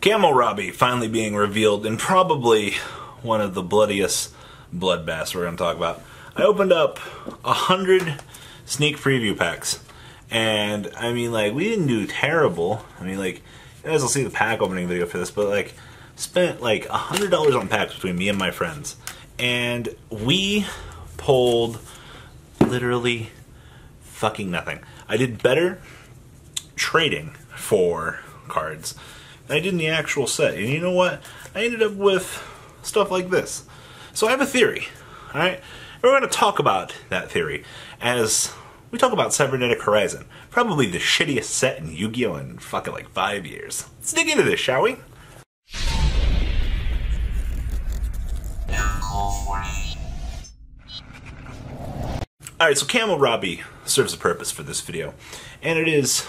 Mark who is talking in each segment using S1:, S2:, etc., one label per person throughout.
S1: Camel Robbie finally being revealed in probably one of the bloodiest bloodbaths we're going to talk about. I opened up 100 sneak preview packs, and I mean, like, we didn't do terrible. I mean, like, you guys will see the pack opening video for this, but like, spent like $100 on packs between me and my friends, and we pulled literally fucking nothing. I did better trading for cards than I did in the actual set, and you know what? I ended up with stuff like this. So I have a theory, alright? We're going to talk about that theory as we talk about Cybernetic Horizon, probably the shittiest set in Yu-Gi-Oh! In fucking like 5 years. Let's dig into this, shall we? Alright, so Camel Robbie serves a purpose for this video, and it is,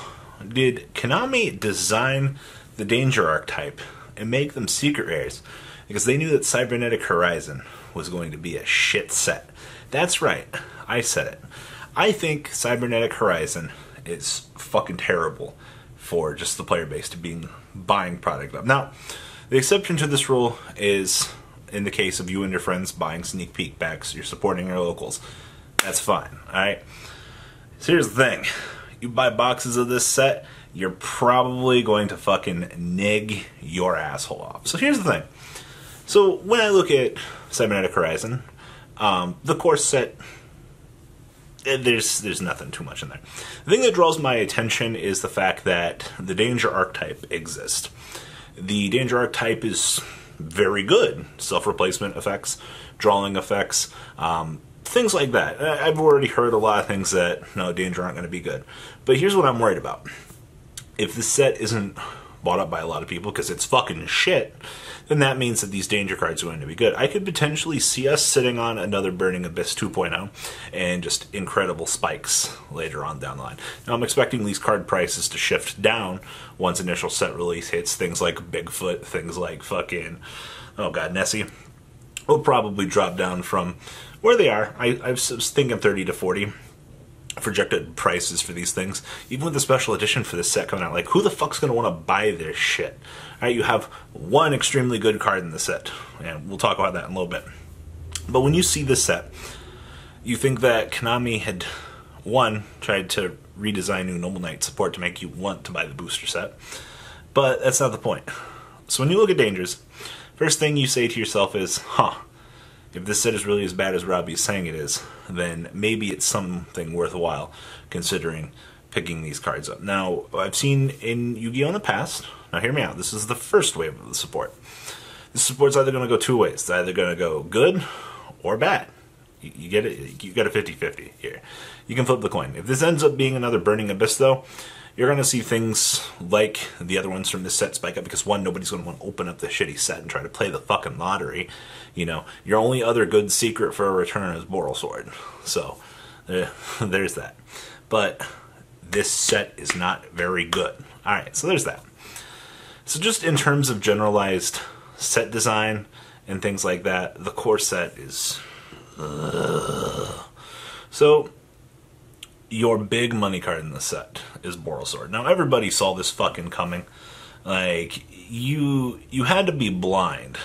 S1: did Konami design the Danger archetype and make them secret rares because they knew that Cybernetic Horizon was going to be a shit set? That's right, I said it. I think Cybernetic Horizon is fucking terrible for just the player base to be buying product up. Now, the exception to this rule is in the case of you and your friends buying sneak peek packs, you're supporting your locals. That's fine, alright? So here's the thing. You buy boxes of this set, you're probably going to fucking nig your asshole off. So here's the thing. So when I look at Cybernetic Horizon, the core set, there's nothing too much in there. The thing that draws my attention is the fact that the Danger archetype exists. The Danger archetype is very good. Self-replacement effects, drawing effects, things like that. I've already heard a lot of things that, no, Danger aren't going to be good. But here's what I'm worried about. If this set isn't bought up by a lot of people because it's fucking shit, then that means that these Danger cards are going to be good. I could potentially see us sitting on another Burning Abyss 2.0 and just incredible spikes later on down the line. Now I'm expecting these card prices to shift down once initial set release hits. Things like Bigfoot, things like fucking, oh god, Nessie, will probably drop down from where they are. I was thinking 30 to 40 projected prices for these things. Even with the special edition for this set coming out, like, who the fuck's going to want to buy this shit? Alright, you have one extremely good card in the set, and we'll talk about that in a little bit. But when you see this set, you think that Konami had, one, tried to redesign new Noble Knight support to make you want to buy the booster set, but that's not the point. So when you look at Dangers, first thing you say to yourself is, huh, if this set is really as bad as Robbie's saying it is, then maybe it's something worthwhile considering picking these cards up. Now, I've seen in Yu-Gi-Oh! In the past, now hear me out, this is the first wave of the support. This support's either going to go two ways. It's either going to go good or bad. You get it? You got a 50-50 here. You can flip the coin. If this ends up being another Burning Abyss, though, you're going to see things like the other ones from this set spike up because, one, nobody's going to want to open up the shitty set and try to play the fucking lottery. You know, your only other good secret for a return is Boral Sword. So, there's that. But this set is not very good. Alright, so there's that. So just in terms of generalized set design and things like that, the core set is... So, your big money card in the set is Boral Sword. Now, everybody saw this fucking coming. Like, you had to be blind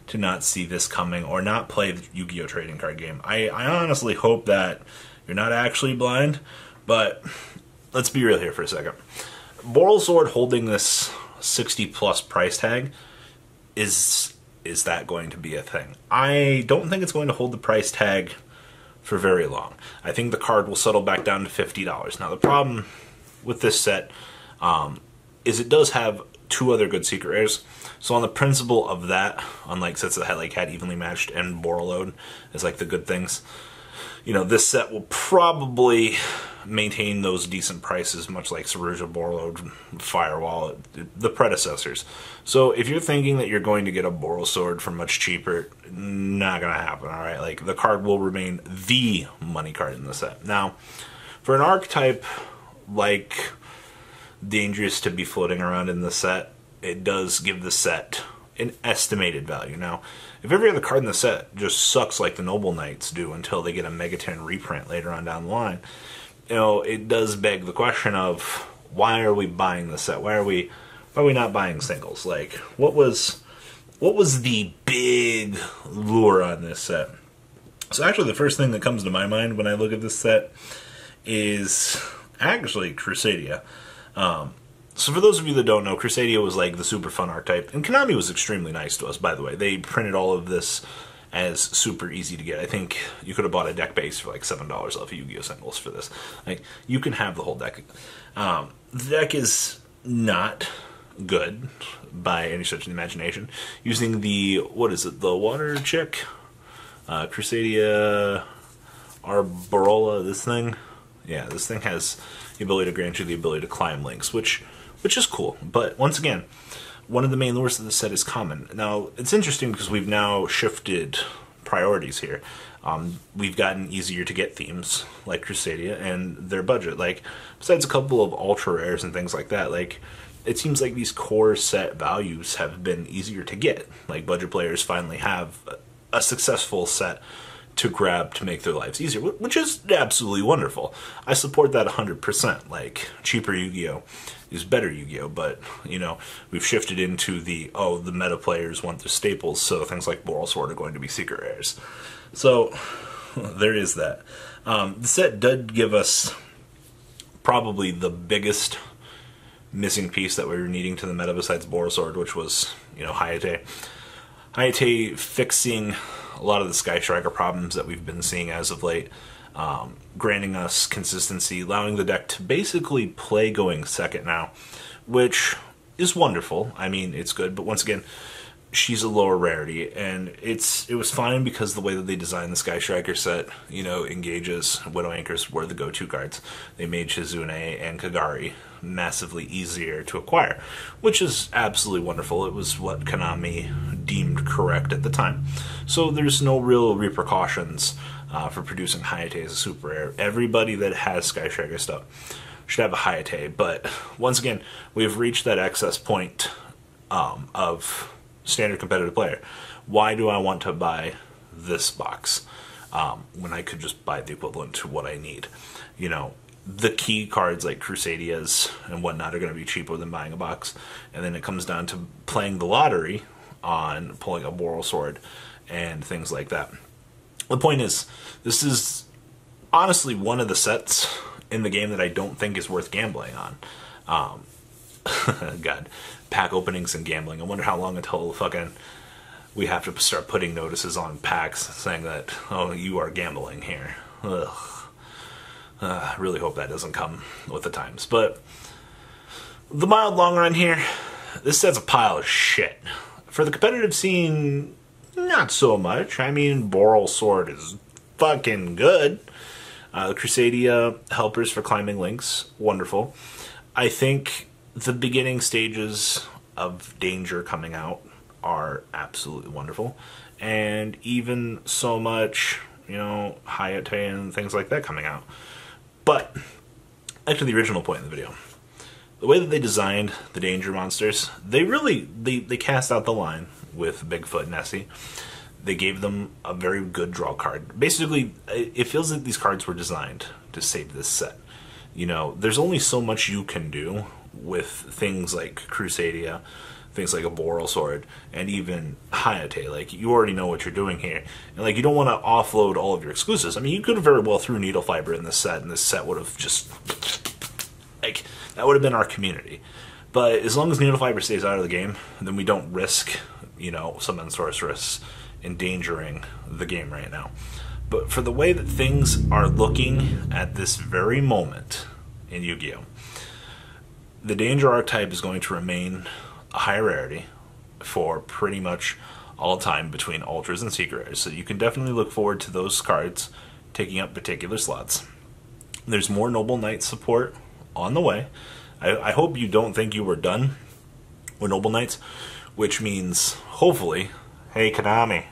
S1: to not see this coming or not play the Yu-Gi-Oh! Trading card game. I honestly hope that you're not actually blind, but let's be real here for a second. Boral Sword holding this 60+ price tag, is that going to be a thing? I don't think it's going to hold the price tag for very long. I think the card will settle back down to $50. Now the problem with this set is it does have two other good secret rares. So on the principle of that, unlike sets that had evenly matched and Borreload as like the good things, you know, this set will probably maintain those decent prices, much like Ceruja, Borreload, Firewall, the predecessors. So if you're thinking that you're going to get a Boral Sword for much cheaper, not gonna happen, alright? Like, the card will remain the money card in the set. Now, for an archetype like Dangerous to be floating around in the set, it does give the set an estimated value. Now, if every other card in the set just sucks like the Noble Knights do until they get a Megaton reprint later on down the line, you know, it does beg the question of, why are we buying the set? Why are we why are we not buying singles? Like, what was the big lure on this set? So actually the first thing that comes to my mind when I look at this set is actually Crusadia. So for those of you that don't know, Crusadia was like the super fun archetype, and Konami was extremely nice to us, by the way. They printed all of this as super easy to get. I think you could have bought a deck base for like $7 off of Yu-Gi-Oh! Singles for this. Like, you can have the whole deck. The deck is not good by any stretch of the imagination. Using the, what is it, the water chick? Crusadia Arboreal, this thing? Yeah, this thing has the ability to grant you the ability to climb links, which is cool. But once again, one of the main lures of the set is common. Now, it's interesting because we've now shifted priorities here. We've gotten easier to get themes like Crusadia and their budget. Like, besides a couple of ultra rares and things like that, like, it seems like these core set values have been easier to get. Like, budget players finally have a successful set to grab to make their lives easier, which is absolutely wonderful. I support that 100%. Like, cheaper Yu-Gi-Oh! Is better Yu-Gi-Oh! But, you know, we've shifted into the meta players want the staples, so things like Boral Sword are going to be secret rares. So, there is that. The set did give us probably the biggest missing piece that we were needing to the meta besides Boral Sword, which was, you know, Hayate. Hayate fixing a lot of the Sky Striker problems that we've been seeing as of late, granting us consistency, allowing the deck to basically play going second now, which is wonderful. I mean, it's good, but once again, she's a lower rarity, and it was fine because the way that they designed the Sky Striker set, you know, engages Widow Anchors were the go-to cards. They made Shizune and Kagari massively easier to acquire, which is absolutely wonderful. It was what Konami deemed correct at the time. So there's no real repercussions for producing Hayate as a super rare. Everybody that has Sky Striker stuff should have a Hayate, but once again, we've reached that excess point of standard competitive player. Why do I want to buy this box when I could just buy the equivalent to what I need? You know, the key cards like Crusadias and whatnot are going to be cheaper than buying a box, and then it comes down to playing the lottery on pulling a Boral Sword and things like that. The point is, this is honestly one of the sets in the game that I don't think is worth gambling on. God, pack openings and gambling. I wonder how long until fucking we have to start putting notices on packs saying that, oh, you are gambling here. Ugh. I really hope that doesn't come with the times. But the mild long run here, this set's a pile of shit. For the competitive scene, not so much. I mean, Boral Sword is fucking good. Crusadia helpers for climbing links, wonderful. I think the beginning stages of Danger coming out are absolutely wonderful. And even so much, you know, Hayate and things like that coming out. But, back to the original point in the video. The way that they designed the Danger monsters, they cast out the line with Bigfoot and Nessie. They gave them a very good draw card. Basically, it feels like these cards were designed to save this set. You know, there's only so much you can do with things like Crusadia, things like a Boral Sword, and even Hayate. Like, you already know what you're doing here. And, like, you don't want to offload all of your exclusives. I mean, you could have very well threw Needle Fiber in this set, and this set would have just... like, that would have been our community. But as long as Needle Fiber stays out of the game, then we don't risk, you know, Summon Sorceress endangering the game right now. But for the way that things are looking at this very moment in Yu-Gi-Oh!, the Danger archetype is going to remain a high rarity for pretty much all time between Ultras and Secret Rares. So you can definitely look forward to those cards taking up particular slots. There's more Noble Knight support on the way. I hope you don't think you were done with Noble Knights, which means, hopefully, hey Konami,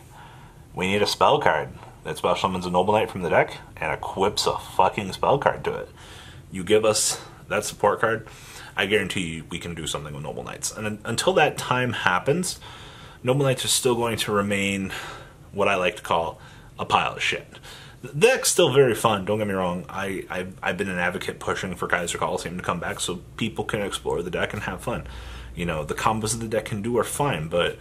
S1: we need a spell card that special summons a Noble Knight from the deck and equips a fucking spell card to it. You give us that support card, I guarantee you we can do something with Noble Knights. And until that time happens, Noble Knights are still going to remain what I like to call a pile of shit. The deck's still very fun, don't get me wrong. I've been an advocate pushing for Kaiser Coliseum to come back so people can explore the deck and have fun. You know, the combos that the deck can do are fine, but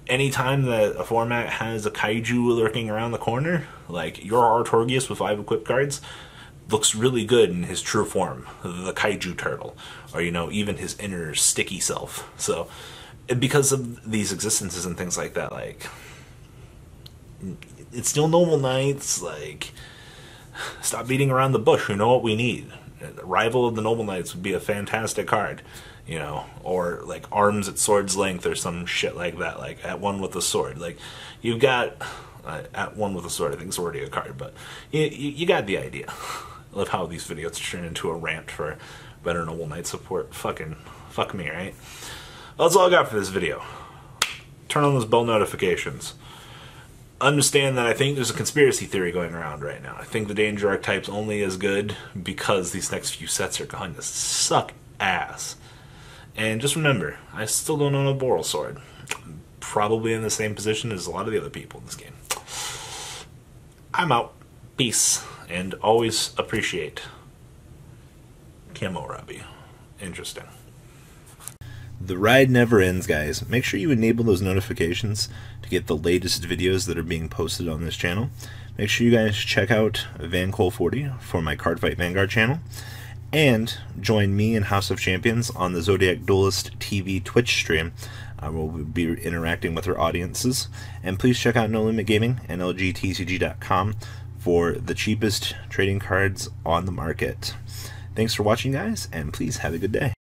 S1: anytime that a format has a kaiju lurking around the corner, like your Artorias with 5 equipped cards looks really good in his true form, the kaiju turtle, or, you know, even his inner sticky self. So because of these existences and things like that, like, it's still Noble Knights. Like, stop beating around the bush. We know what we need. Rival of the Noble Knights would be a fantastic card, you know, or like Arms at Sword's Length or some shit like that, like at 1 with a sword. Like, you've got at 1 with a sword, I think it's already a card, but you got the idea of how these videos turn into a rant for better Noble Knight support. Fuck me, right? Well, that's all I got for this video. Turn on those bell notifications. Understand that I think there's a conspiracy theory going around right now. I think the Danger Archetype's only as good because these next few sets are going to suck ass. And just remember, I still don't own a Boral Sword. I'm probably in the same position as a lot of the other people in this game. I'm out. Peace. And always appreciate Camo Robbie. Interesting. The ride never ends, guys. Make sure you enable those notifications to get the latest videos that are being posted on this channel. Make sure you guys check out VanCole40 for my Cardfight Vanguard channel. And join me and House of Champions on the Zodiac Duelist TV Twitch stream. I will be interacting with our audiences. And please check out No Limit Gaming and LGTCG.com for the cheapest trading cards on the market. Thanks for watching, guys, and please have a good day.